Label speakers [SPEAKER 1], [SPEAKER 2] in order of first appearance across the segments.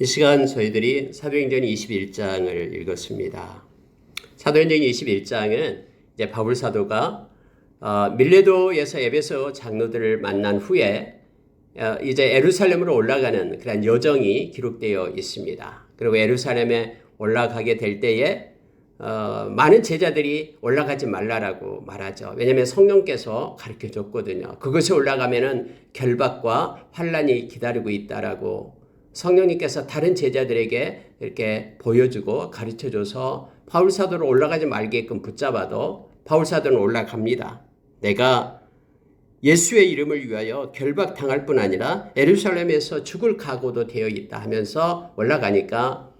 [SPEAKER 1] 이 시간 저희들이 사도행전 21장을 읽었습니다. 사도행전 21장은 이제 바울 사도가 밀레도에서 에베소 장로들을 만난 후에 이제 예루살렘으로 올라가는 그런 여정이 기록되어 있습니다. 그리고 예루살렘에 올라가게 될 때에 많은 제자들이 올라가지 말라라고 말하죠. 왜냐하면 성령께서 가르쳐 줬거든요. 그것이 올라가면은 결박과 환란이 기다리고 있다라고 성령님께서 다른 제자들에게 이렇게 보여주고 가르쳐줘서 바울 사도를 올라가지 말게끔 붙잡아도 바울 사도는 올라갑니다. 내가 예수의 이름을 위하여 결박당할 뿐 아니라 예루살렘에서 죽을 각오도 되어 있다 하면서 올라가니까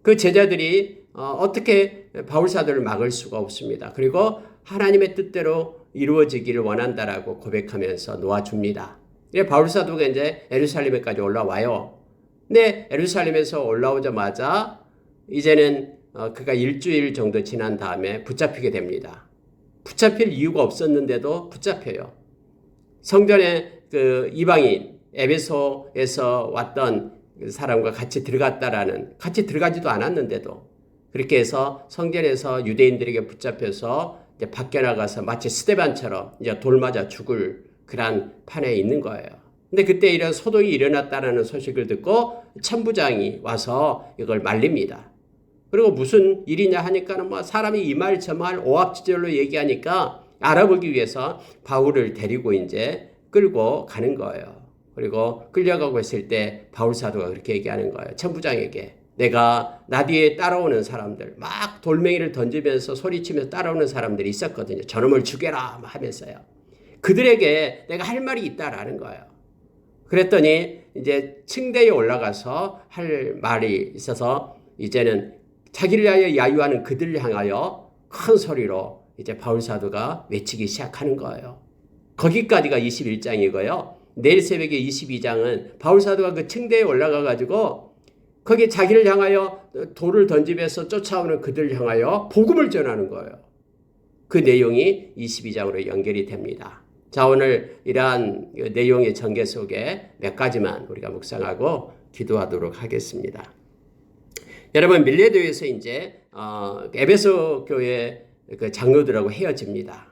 [SPEAKER 1] 그 제자들이 어떻게 바울 사도를 막을 수가 없습니다. 그리고 하나님의 뜻대로 이루어지기를 원한다라고 고백하면서 놓아줍니다. 바울 사도가 이제 예루살렘에까지 올라와요. 근데 예루살렘에서 올라오자마자 이제는 그가 일주일 정도 지난 다음에 붙잡히게 됩니다. 붙잡힐 이유가 없었는데도 붙잡혀요. 성전에 그 이방인 에베소에서 왔던 사람과 같이 들어가지도 않았는데도 그렇게 해서 성전에서 유대인들에게 붙잡혀서 이제 밖에 나가서 마치 스데반처럼 이제 돌 맞아 죽을 그런 판에 있는 거예요. 근데 그때 이런 소동이 일어났다는 소식을 듣고 천부장이 와서 이걸 말립니다. 그리고 무슨 일이냐 하니까는 뭐 사람이 이 말 저 말 오합지졸로 얘기하니까 알아보기 위해서 바울을 데리고 이제 끌고 가는 거예요. 그리고 끌려가고 있을 때 바울 사도가 그렇게 얘기하는 거예요. 천부장에게 내가 나 뒤에 따라오는 사람들 막 돌멩이를 던지면서 소리치면서 따라오는 사람들이 있었거든요. 저놈을 죽여라 하면서요. 그들에게 내가 할 말이 있다라는 거예요. 그랬더니 이제 층대에 올라가서 할 말이 있어서 이제는 자기를 위하여 야유하는 그들을 향하여 큰 소리로 이제 바울 사도가 외치기 시작하는 거예요. 거기까지가 21장이고요. 내일 새벽에 22장은 바울 사도가 그 층대에 올라가 가지고 거기 자기를 향하여 돌을 던지면서 쫓아오는 그들을 향하여 복음을 전하는 거예요. 그 내용이 22장으로 연결이 됩니다. 자, 오늘 이러한 내용의 전개 속에 몇 가지만 우리가 묵상하고 기도하도록 하겠습니다. 여러분, 밀레도에서 이제 에베소 교회 그 장로들하고 헤어집니다.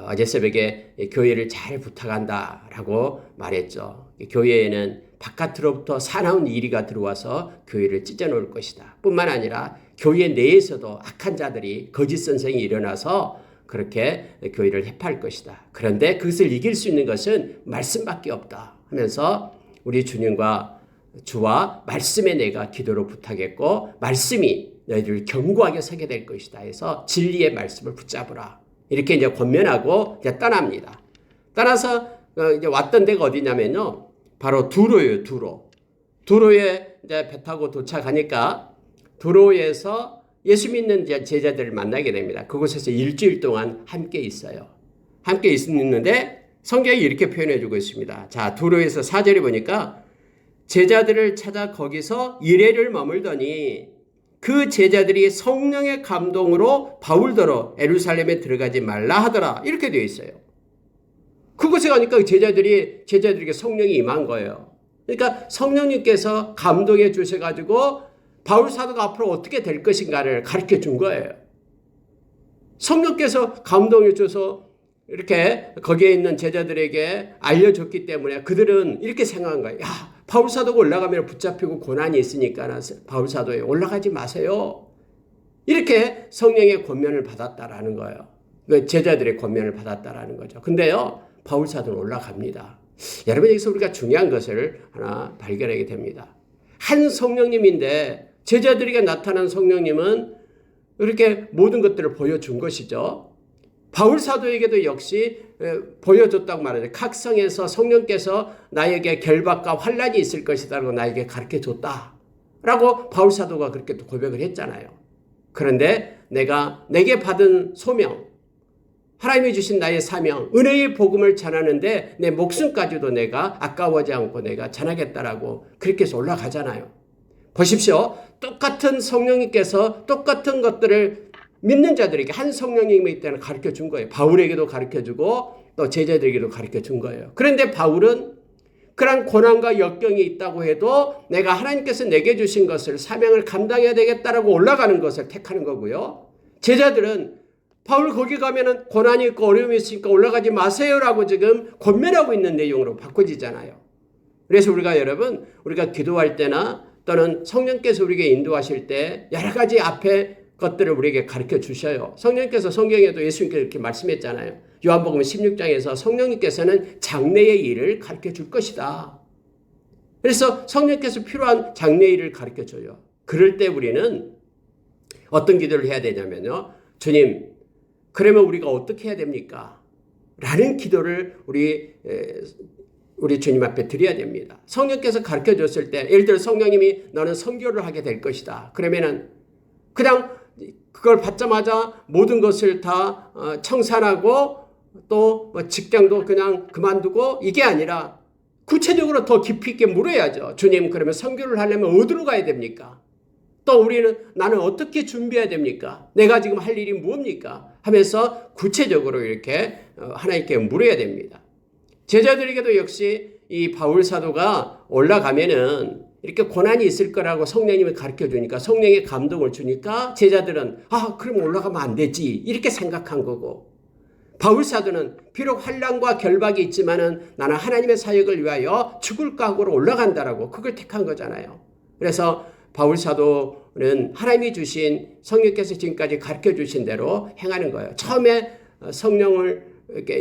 [SPEAKER 1] 어제 새벽에 교회를 잘 부탁한다라고 말했죠. 교회에는 바깥으로부터 사나운 이리가 들어와서 교회를 찢어놓을 것이다. 뿐만 아니라 교회 내에서도 악한 자들이 거짓 선생이 일어나서 그렇게 교회를 해파할 것이다. 그런데 그것을 이길 수 있는 것은 말씀밖에 없다 하면서 우리 주님과 주와 말씀에 내가 기도로 부탁했고 말씀이 너희들을 견고하게 서게 될 것이다 해서 진리의 말씀을 붙잡으라. 이렇게 이제 권면하고 이제 떠납니다. 떠나서 이제 왔던 데가 어디냐면요. 바로 두로예요, 두로. 두로에 이제 배 타고 도착하니까 두로에서 예수 믿는 제자들을 만나게 됩니다. 그곳에서 일주일 동안 함께 있어요. 함께 있는데 성경이 이렇게 표현해 주고 있습니다. 자, 두로에서 4절에 보니까 제자들을 찾아 거기서 이레를 머물더니 그 제자들이 성령의 감동으로 바울더러 예루살렘에 들어가지 말라 하더라. 이렇게 되어 있어요. 그곳에 가니까 제자들에게 성령이 임한 거예요. 그러니까 성령님께서 감동해 주셔가지고 바울 사도가 앞으로 어떻게 될 것인가를 가르쳐 준 거예요. 성령께서 감동해 줘서 이렇게 거기에 있는 제자들에게 알려줬기 때문에 그들은 이렇게 생각한 거예요. 야, 바울 사도가 올라가면 붙잡히고 고난이 있으니까 바울 사도에 올라가지 마세요. 이렇게 성령의 권면을 받았다라는 거예요. 제자들의 권면을 받았다라는 거죠. 근데요, 바울 사도는 올라갑니다. 여러분, 여기서 우리가 중요한 것을 하나 발견하게 됩니다. 한 성령님인데 제자들에게 나타난 성령님은 이렇게 모든 것들을 보여준 것이죠. 바울 사도에게도 역시 보여줬다고 말하죠. 각성에서 성령께서 나에게 결박과 환란이 있을 것이다라고 나에게 가르쳐줬다라고 바울 사도가 그렇게 또 고백을 했잖아요. 그런데 내게 받은 소명, 하나님이 주신 나의 사명, 은혜의 복음을 전하는데 내 목숨까지도 내가 아까워하지 않고 내가 전하겠다라고 그렇게 해서 올라가잖아요. 보십시오. 똑같은 성령님께서 똑같은 것들을 믿는 자들에게 한 성령님이 있다는 가르쳐 준 거예요. 바울에게도 가르쳐 주고 또 제자들에게도 가르쳐 준 거예요. 그런데 바울은 그런 고난과 역경이 있다고 해도 내가 하나님께서 내게 주신 것을 사명을 감당해야 되겠다라고 올라가는 것을 택하는 거고요. 제자들은 바울 거기 가면은 고난이 있고 어려움이 있으니까 올라가지 마세요라고 지금 권면하고 있는 내용으로 바꿔지잖아요. 그래서 여러분 우리가 기도할 때나 또는 성령께서 우리에게 인도하실 때 여러 가지 앞에 것들을 우리에게 가르쳐 주셔요. 성령께서 성경에도 예수님께서 이렇게 말씀했잖아요. 요한복음 16장에서 성령님께서는 장래의 일을 가르쳐 줄 것이다. 그래서 성령께서 필요한 장래의 일을 가르쳐 줘요. 그럴 때 우리는 어떤 기도를 해야 되냐면요. 주님, 그러면 우리가 어떻게 해야 됩니까? 라는 기도를 우리 주님 앞에 드려야 됩니다. 성령께서 가르쳐 줬을 때, 예를 들어 성령님이 너는 선교를 하게 될 것이다. 그러면은 그냥 그걸 받자마자 모든 것을 다 청산하고 또 직장도 그냥 그만두고 이게 아니라 구체적으로 더 깊이 있게 물어야죠. 주님, 그러면 선교를 하려면 어디로 가야 됩니까? 또 나는 어떻게 준비해야 됩니까? 내가 지금 할 일이 무엇입니까? 하면서 구체적으로 이렇게 하나님께 물어야 됩니다. 제자들에게도 역시 이 바울 사도가 올라가면은 이렇게 고난이 있을 거라고 성령님이 가르쳐 주니까 성령의 감동을 주니까 제자들은 그럼 올라가면 안 되지 이렇게 생각한 거고, 바울 사도는 비록 환난과 결박이 있지만은 나는 하나님의 사역을 위하여 죽을 각오로 올라간다라고 그걸 택한 거잖아요. 그래서 바울 사도는 하나님이 주신 성령께서 지금까지 가르쳐 주신 대로 행하는 거예요. 처음에 성령을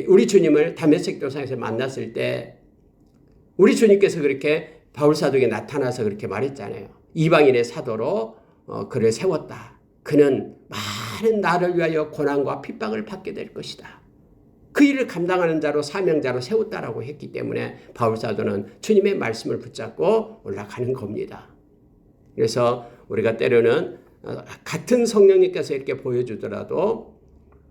[SPEAKER 1] 우리 주님을 다메섹 도상에서 만났을 때 우리 주님께서 그렇게 바울 사도에게 나타나서 그렇게 말했잖아요. 이방인의 사도로 그를 세웠다. 그는 많은 나를 위하여 고난과 핍박을 받게 될 것이다. 그 일을 감당하는 자로 사명자로 세웠다라고 했기 때문에 바울 사도는 주님의 말씀을 붙잡고 올라가는 겁니다. 그래서 우리가 때로는 같은 성령님께서 이렇게 보여주더라도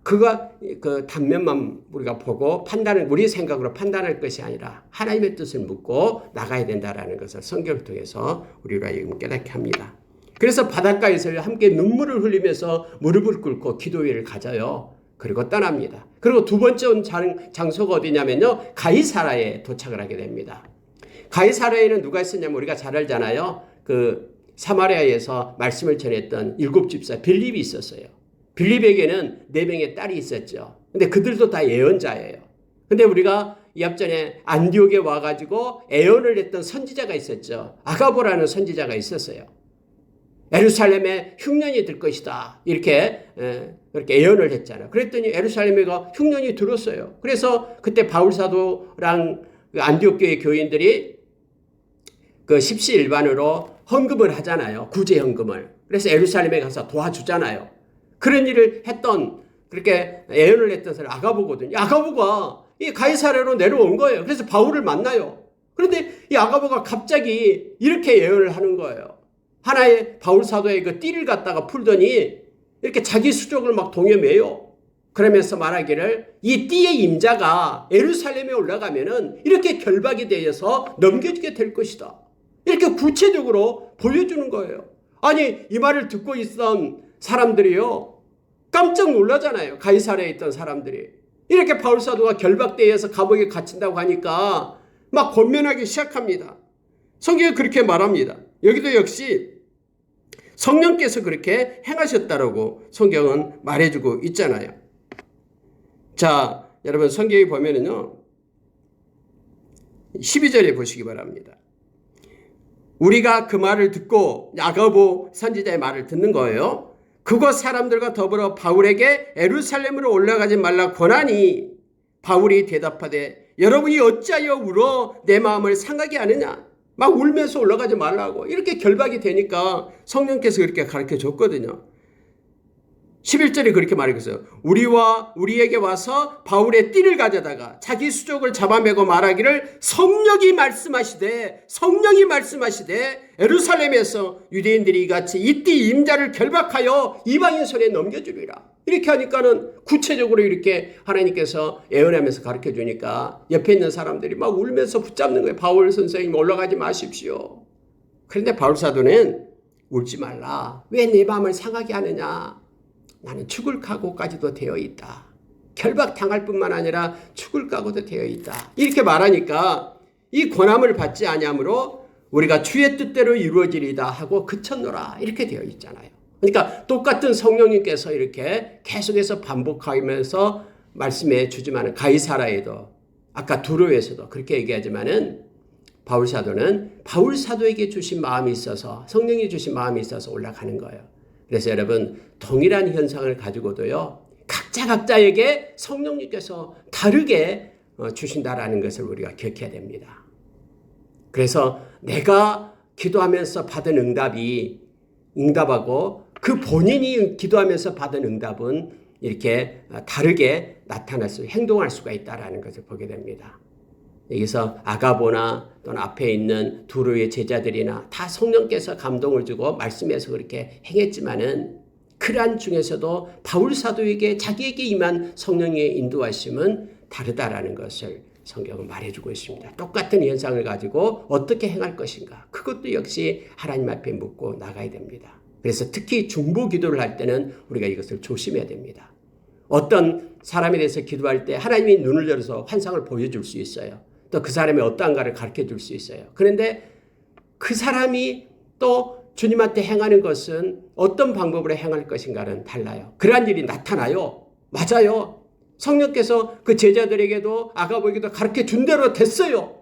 [SPEAKER 1] 그 단면만 우리가 보고 우리 생각으로 판단할 것이 아니라 하나님의 뜻을 묻고 나가야 된다라는 것을 성경을 통해서 우리가 깨닫게 합니다. 그래서 바닷가에서 함께 눈물을 흘리면서 무릎을 꿇고 기도회를 가져요. 그리고 떠납니다. 그리고 두 번째 온 장소가 어디냐면요. 가이사라에 도착을 하게 됩니다. 가이사라에는 누가 있었냐면 우리가 잘 알잖아요. 그 사마리아에서 말씀을 전했던 7집사 빌립이 있었어요. 빌립에게는 4명의 딸이 있었죠. 근데 그들도 다 예언자예요. 근데 우리가 이 앞전에 안디옥에 와가지고 예언을 했던 선지자가 있었죠. 아가보라는 선지자가 있었어요. 예루살렘에 흉년이 들 것이다. 이렇게 예언을 했잖아요. 그랬더니 예루살렘에가 흉년이 들었어요. 그래서 그때 바울 사도랑 안디옥 교회 교인들이 그 십시일반으로 헌금을 하잖아요. 구제 헌금을. 그래서 예루살렘에 가서 도와주잖아요. 그런 일을 그렇게 예언을 했던 사람이 아가보거든요. 아가보가 이 가이사랴로 내려온 거예요. 그래서 바울을 만나요. 그런데 이 아가보가 갑자기 이렇게 예언을 하는 거예요. 하나의 바울 사도의 그 띠를 갖다가 풀더니 이렇게 자기 수족을 막 동여매요. 그러면서 말하기를 이 띠의 임자가 예루살렘에 올라가면은 이렇게 결박이 되어서 넘겨지게 될 것이다. 이렇게 구체적으로 보여주는 거예요. 아니, 이 말을 듣고 있던 사람들이요, 깜짝 놀라잖아요. 가이사랴에 있던 사람들이. 이렇게 바울 사도가 결박되어서 감옥에 갇힌다고 하니까 막 권면하기 시작합니다. 성경이 그렇게 말합니다. 여기도 역시 성령께서 그렇게 행하셨다라고 성경은 말해주고 있잖아요. 자, 여러분 성경에 보면은요, 12절에 보시기 바랍니다. 우리가 그 말을 듣고 아가보 선지자의 말을 듣는 거예요. 그곳 사람들과 더불어 바울에게 예루살렘으로 올라가지 말라 권하니 바울이 대답하되 여러분이 어찌하여 울어 내 마음을 상하게 하느냐. 막 울면서 올라가지 말라고. 이렇게 결박이 되니까 성령께서 그렇게 가르쳐 줬거든요. 11절에 그렇게 말했어요. 우리에게 와서 바울의 띠를 가져다가 자기 수족을 잡아매고 말하기를 성령이 말씀하시되 예루살렘에서 유대인들이 이같이 이 띠 임자를 결박하여 이방인 손에 넘겨주리라. 이렇게 하니까는 구체적으로 이렇게 하나님께서 예언하면서 가르쳐 주니까 옆에 있는 사람들이 막 울면서 붙잡는 거예요. 바울 선생님 올라가지 마십시오. 그런데 바울 사도는 울지 말라. 왜 내 마음을 상하게 하느냐. 나는 죽을 각오까지도 되어 있다. 결박 당할 뿐만 아니라 죽을 각오도 되어 있다. 이렇게 말하니까 이 권함을 받지 아니하므로 우리가 주의 뜻대로 이루어지리다 하고 그쳤노라 이렇게 되어 있잖아요. 그러니까 똑같은 성령님께서 이렇게 계속해서 반복하면서 말씀해 주지만은 가이사라에도 아까 두로에서도 그렇게 얘기하지만은 바울 사도는 바울 사도에게 주신 마음이 있어서 성령이 주신 마음이 있어서 올라가는 거예요. 그래서 여러분 동일한 현상을 가지고도요 각자에게 성령님께서 다르게 주신다라는 것을 우리가 기억해야 됩니다. 그래서 내가 기도하면서 받은 응답하고 그 본인이 기도하면서 받은 응답은 이렇게 다르게 나타날 수, 행동할 수가 있다라는 것을 보게 됩니다. 여기서 아가보나 또는 앞에 있는 두로의 제자들이나 다 성령께서 감동을 주고 말씀에서 그렇게 행했지만은 그러한 중에서도 바울 사도에게 자기에게 임한 성령의 인도하심은 다르다라는 것을 성경은 말해주고 있습니다. 똑같은 현상을 가지고 어떻게 행할 것인가 그것도 역시 하나님 앞에 묻고 나가야 됩니다. 그래서 특히 중보 기도를 할 때는 우리가 이것을 조심해야 됩니다. 어떤 사람에 대해서 기도할 때 하나님이 눈을 열어서 환상을 보여줄 수 있어요. 또 그 사람이 어떠한가를 가르쳐 줄 수 있어요. 그런데 그 사람이 또 주님한테 행하는 것은 어떤 방법으로 행할 것인가는 달라요. 그러한 일이 나타나요. 맞아요. 성령께서 그 제자들에게도 아가보에게도 가르쳐 준 대로 됐어요.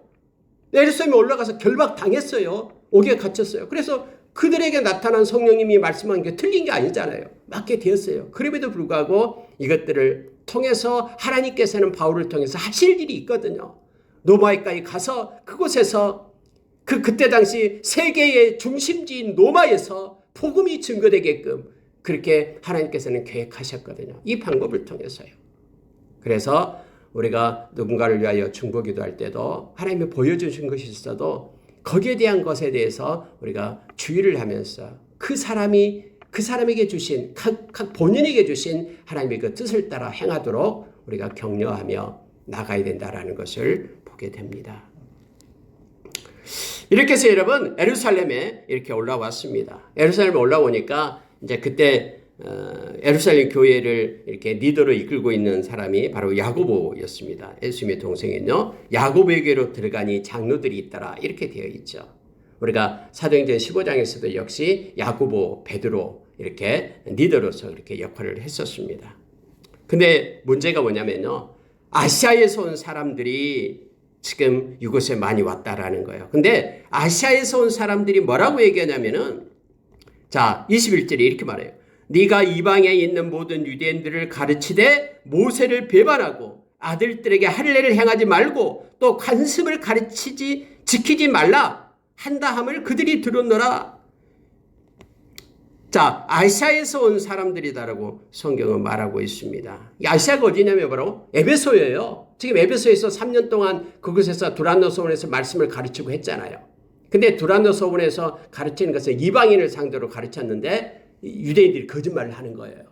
[SPEAKER 1] 예루살렘에 올라가서 결박당했어요. 옥에 갇혔어요. 그래서 그들에게 나타난 성령님이 말씀한 게 틀린 게 아니잖아요. 맞게 되었어요. 그럼에도 불구하고 이것들을 통해서 하나님께서는 바울을 통해서 하실 일이 있거든요. 노마에까지 가서 그곳에서 그때 당시 세계의 중심지인 노마에서 복음이 증거되게끔 그렇게 하나님께서는 계획하셨거든요. 이 방법을 통해서요. 그래서 우리가 누군가를 위하여 중보 기도할 때도 하나님이 보여주신 것이 있어도 거기에 대한 것에 대해서 우리가 주의를 하면서 그 사람에게 주신 각 본인에게 주신 하나님의 그 뜻을 따라 행하도록 우리가 격려하며 나가야 된다라는 것을 보게 됩니다. 이렇게 해서 여러분 예루살렘에 이렇게 올라왔습니다. 예루살렘에 올라오니까 이제 그때 예루살렘 교회를 이렇게 리더로 이끌고 있는 사람이 바로 야고보였습니다. 예수님의 동생은요. 야고보에게로 들어가니 장로들이 있더라 이렇게 되어 있죠. 우리가 사도행전 15장에서도 역시 야고보, 베드로 이렇게 리더로서 이렇게 역할을 했었습니다. 근데 문제가 뭐냐면요. 아시아에서 온 사람들이 지금 이곳에 많이 왔다라는 거예요. 근데 아시아에서 온 사람들이 뭐라고 얘기하냐면은 자 21절에 이렇게 말해요. 네가 이방에 있는 모든 유대인들을 가르치되 모세를 배반하고 아들들에게 할례를 행하지 말고 또 관습을 지키지 말라 한다 함을 그들이 들었노라. 자, 아시아에서 온 사람들이다라고 성경은 말하고 있습니다. 이 아시아가 어디냐면 바로 에베소예요. 지금 에베소에서 3년 동안 그곳에서 두란노 소원에서 말씀을 가르치고 했잖아요. 근데 두란노 소원에서 가르치는 것은 이방인을 상대로 가르쳤는데 유대인들이 거짓말을 하는 거예요.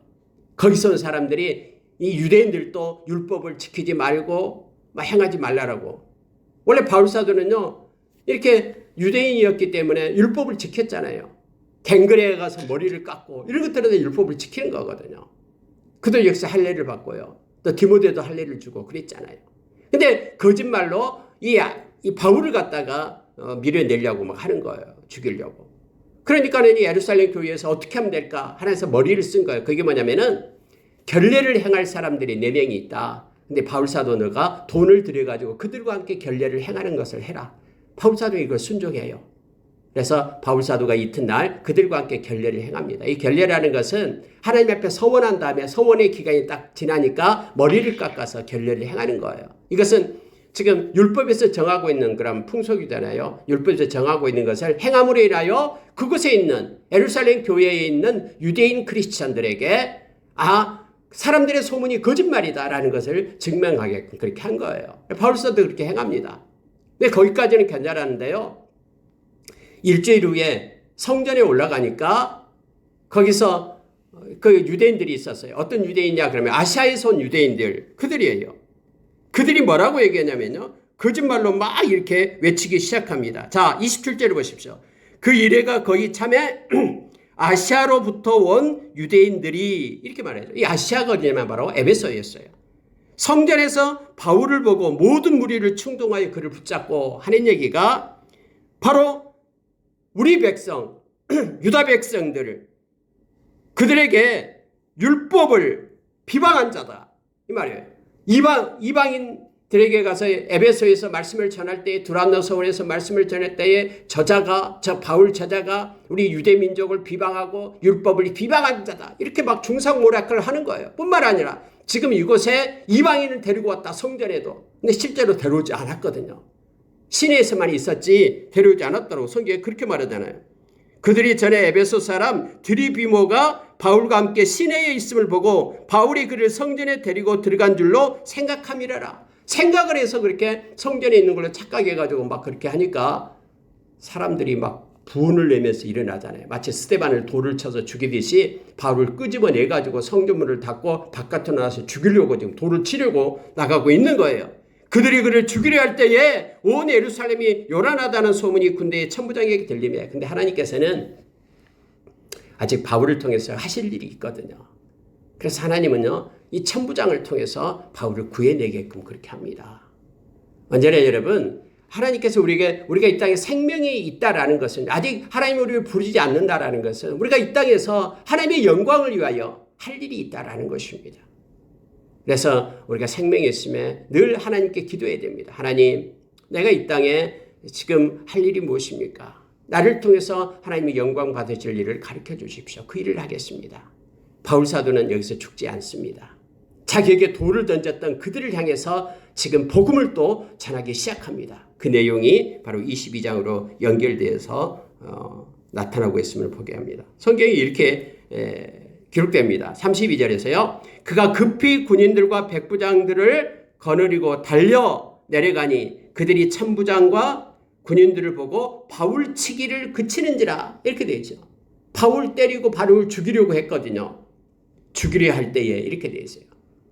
[SPEAKER 1] 거기서 온 사람들이 이 유대인들도 율법을 지키지 말고 행하지 말라라고. 원래 바울 사도는요. 이렇게 유대인이었기 때문에 율법을 지켰잖아요. 갱그레에 가서 머리를 깎고 이런 것들은 율법을 지키는 거거든요. 그도 역시 할례를 받고요. 또 디모데도 할례를 주고 그랬잖아요. 근데 거짓말로 이 바울을 갖다가 밀어내려고 막 하는 거예요. 죽이려고. 그러니까는 이 예루살렘 교회에서 어떻게 하면 될까? 하나에서 머리를 쓴 거예요. 그게 뭐냐면은 결례를 행할 사람들이 4명이 있다. 근데 바울 사도 너가 돈을 들여가지고 그들과 함께 결례를 행하는 것을 해라. 바울 사도가 이걸 순종해요. 그래서 바울 사도가 이튿날 그들과 함께 결례를 행합니다. 이 결례라는 것은 하나님 앞에 서원한 다음에 서원의 기간이 딱 지나니까 머리를 깎아서 결례를 행하는 거예요. 이것은 지금 율법에서 정하고 있는 그런 풍속이잖아요. 율법에서 정하고 있는 것을 행함으로 인하여 그곳에 있는 예루살렘 교회에 있는 유대인 크리스찬들에게 사람들의 소문이 거짓말이다라는 것을 증명하게끔 그렇게 한 거예요. 바울 사도도 그렇게 행합니다. 근데 거기까지는 괜찮았는데요. 일주일 후에 성전에 올라가니까 거기서 그 유대인들이 있었어요. 어떤 유대인이냐 그러면 아시아에서 온 유대인들 그들이에요. 그들이 뭐라고 얘기하냐면요. 거짓말로 막 이렇게 외치기 시작합니다. 자 27절을 보십시오. 그 이래가 거기 참에 아시아로부터 온 유대인들이 이렇게 말해요. 이 아시아가 어디냐면 바로 에베소였어요. 성전에서 바울을 보고 모든 무리를 충동하여 그를 붙잡고 하는 얘기가 바로 우리 백성, 유다 백성들, 그들에게 율법을 비방한 자다 이 말이에요. 이방인들에게 가서 에베소에서 말씀을 전할 때에, 두란노 서원에서 말씀을 전할 때에 저 바울 저자가 우리 유대 민족을 비방하고 율법을 비방한 자다 이렇게 막 중상모략을 하는 거예요. 뿐만 아니라 지금 이곳에 이방인을 데리고 왔다, 성전에도. 근데 실제로 데려오지 않았거든요. 시내에서만 있었지 데려오지 않았다고 성경에 그렇게 말하잖아요. 그들이 전에 에베소 사람 드리비모가 바울과 함께 시내에 있음을 보고 바울이 그를 성전에 데리고 들어간 줄로 생각함이라라. 생각을 해서 그렇게 성전에 있는 걸로 착각해가지고 막 그렇게 하니까 사람들이 막 부흥을 내면서 일어나잖아요. 마치 스데반을 돌을 쳐서 죽이듯이 바울을 끄집어내가지고 성전문을 닫고 바깥으로 나와서 죽이려고 지금 돌을 치려고 나가고 있는 거예요. 그들이 그를 죽이려 할 때에 온 예루살렘이 요란하다는 소문이 군대의 천부장에게 들리며, 근데 하나님께서는 아직 바울을 통해서 하실 일이 있거든요. 그래서 하나님은요, 이 천부장을 통해서 바울을 구해내게끔 그렇게 합니다. 언제나 여러분, 하나님께서 우리가 이 땅에 생명이 있다라는 것은, 아직 하나님이 우리를 부르지 않는다라는 것은 우리가 이 땅에서 하나님의 영광을 위하여 할 일이 있다라는 것입니다. 그래서 우리가 생명이 있음에 늘 하나님께 기도해야 됩니다. 하나님, 내가 이 땅에 지금 할 일이 무엇입니까? 나를 통해서 하나님의 영광 받으실 일을 가르쳐 주십시오. 그 일을 하겠습니다. 바울 사도는 여기서 죽지 않습니다. 자기에게 돌을 던졌던 그들을 향해서 지금 복음을 또 전하기 시작합니다. 그 내용이 바로 22장으로 연결되어서 나타나고 있음을 보게 합니다. 성경이 이렇게 기록됩니다. 32절에서요. 그가 급히 군인들과 백부장들을 거느리고 달려 내려가니 그들이 천부장과 군인들을 보고 바울 치기를 그치는지라 이렇게 되어 있죠. 바울 때리고 바울을 죽이려고 했거든요. 죽이려 할 때에 이렇게 되어 있어요.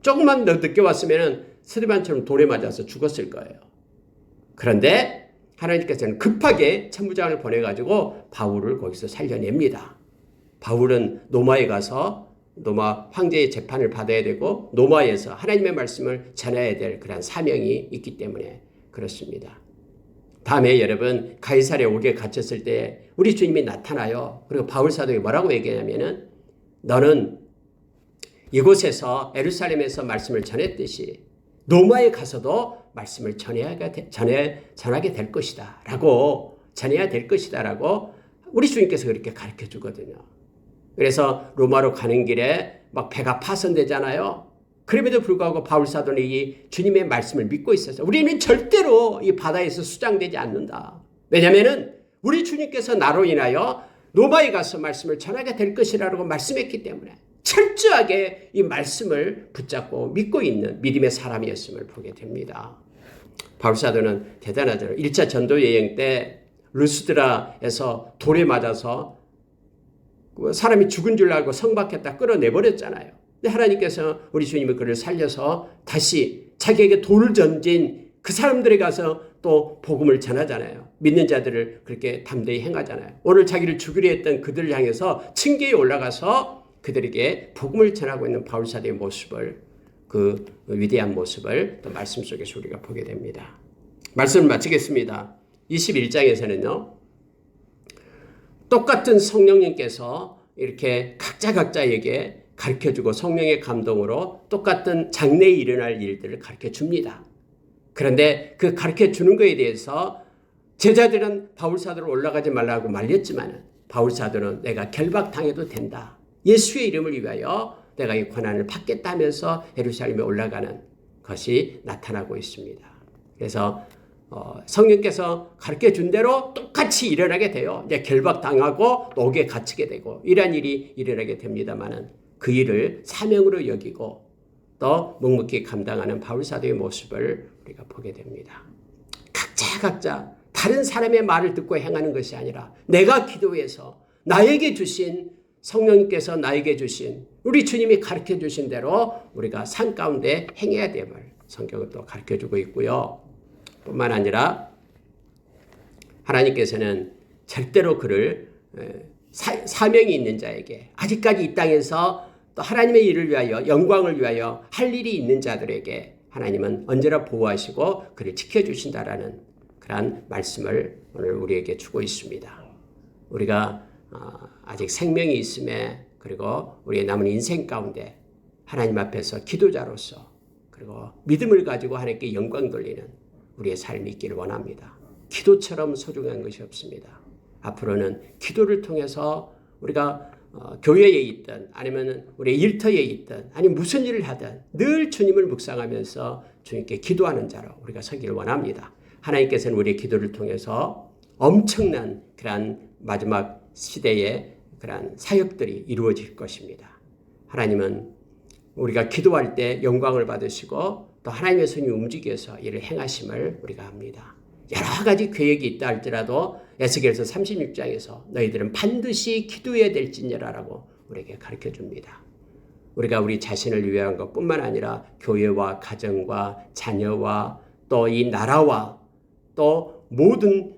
[SPEAKER 1] 조금만 더 늦게 왔으면 스데반처럼 돌에 맞아서 죽었을 거예요. 그런데 하나님께서는 급하게 천부장을 보내가지고 바울을 거기서 살려냅니다. 바울은 로마에 가서 로마 황제의 재판을 받아야 되고 로마에서 하나님의 말씀을 전해야 될 그런 사명이 있기 때문에 그렇습니다. 다음에 여러분 가이사랴 옥에 갇혔을 때 우리 주님이 나타나요. 그리고 바울 사도가 뭐라고 얘기하냐면은 너는 이곳에서 예루살렘에서 말씀을 전했듯이 로마에 가서도 말씀을 전하게 될 것이다 라고 전해야 될 것이다 라고 우리 주님께서 그렇게 가르쳐 주거든요. 그래서 로마로 가는 길에 막 배가 파손되잖아요. 그럼에도 불구하고 바울 사도는 이 주님의 말씀을 믿고 있었어요. 우리는 절대로 이 바다에서 수장되지 않는다. 왜냐하면 우리 주님께서 나로 인하여 로마에 가서 말씀을 전하게 될 것이라고 말씀했기 때문에 철저하게 이 말씀을 붙잡고 믿고 있는 믿음의 사람이었음을 보게 됩니다. 바울 사도는 대단하죠. 1차 전도 여행 때 루스드라에서 돌에 맞아서 사람이 죽은 줄 알고 성박했다 끌어내버렸잖아요. 근데 하나님께서 우리 주님이 그를 살려서 다시 자기에게 돌을 던진 그 사람들에 가서 또 복음을 전하잖아요. 믿는 자들을 그렇게 담대히 행하잖아요. 오늘 자기를 죽이려 했던 그들을 향해서 층계에 올라가서 그들에게 복음을 전하고 있는 바울 사도의 모습을, 그 위대한 모습을 또 말씀 속에서 우리가 보게 됩니다. 말씀을 마치겠습니다. 21장에서는요. 똑같은 성령님께서 이렇게 각자에게 가르쳐주고 성령의 감동으로 똑같은 장래에 일어날 일들을 가르쳐줍니다. 그런데 그 가르쳐주는 것에 대해서 제자들은 바울 사도로 올라가지 말라고 말렸지만 바울 사도는 내가 결박당해도 된다. 예수의 이름을 위하여 내가 이 고난을 받겠다 하면서 예루살렘에 올라가는 것이 나타나고 있습니다. 그래서 성령께서 가르쳐준 대로 똑같이 일어나게 돼요. 이제 결박당하고 옥에 갇히게 되고 이러한 일이 일어나게 됩니다만은 그 일을 사명으로 여기고 또 묵묵히 감당하는 바울 사도의 모습을 우리가 보게 됩니다. 각자 다른 사람의 말을 듣고 행하는 것이 아니라 내가 기도해서 나에게 주신 성령님께서 나에게 주신 우리 주님이 가르쳐 주신 대로 우리가 삶 가운데 행해야 됨을 성경은 또 가르쳐 주고 있고요. 뿐만 아니라 하나님께서는 절대로 그를 사명이 있는 자에게 아직까지 이 땅에서 또 하나님의 일을 위하여 영광을 위하여 할 일이 있는 자들에게 하나님은 언제나 보호하시고 그를 지켜주신다라는 그러한 말씀을 오늘 우리에게 주고 있습니다. 우리가 아직 생명이 있음에 그리고 우리의 남은 인생 가운데 하나님 앞에서 기도자로서 그리고 믿음을 가지고 하나님께 영광 돌리는 우리의 삶이 있기를 원합니다. 기도처럼 소중한 것이 없습니다. 앞으로는 기도를 통해서 우리가 교회에 있든 아니면 우리 일터에 있든 아니면 무슨 일을 하든 늘 주님을 묵상하면서 주님께 기도하는 자로 우리가 서기를 원합니다. 하나님께서는 우리의 기도를 통해서 엄청난 그러한 마지막 시대의 그러한 사역들이 이루어질 것입니다. 하나님은 우리가 기도할 때 영광을 받으시고 또 하나님의 손이 움직여서 이를 행하심을 우리가 합니다. 여러 가지 계획이 있다 할지라도 에스겔서 36장에서 너희들은 반드시 기도해야 될지니라라고 우리에게 가르쳐 줍니다. 우리가 우리 자신을 위한 것뿐만 아니라 교회와 가정과 자녀와 또 이 나라와 또 모든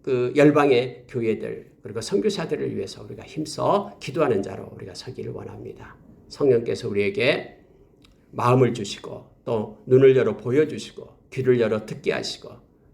[SPEAKER 1] 그 열방의 교회들 그리고 선교사들을 위해서 우리가 힘써 기도하는 자로 우리가 서기를 원합니다. 성령께서 우리에게 마음을 주시고 또 눈을 열어 보여주시고 귀를 열어 듣게 하시고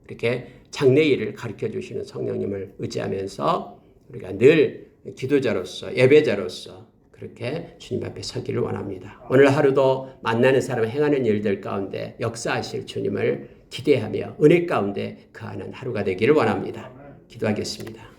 [SPEAKER 1] 이렇게 장래일을 가르쳐 주시는 성령님을 의지하면서 우리가 늘 기도자로서 예배자로서 그렇게 주님 앞에 서기를 원합니다. 오늘 하루도 만나는 사람 행하는 일들 가운데 역사하실 주님을 기대하며 은혜 가운데 거하는 하루가 되기를 원합니다. 기도하겠습니다.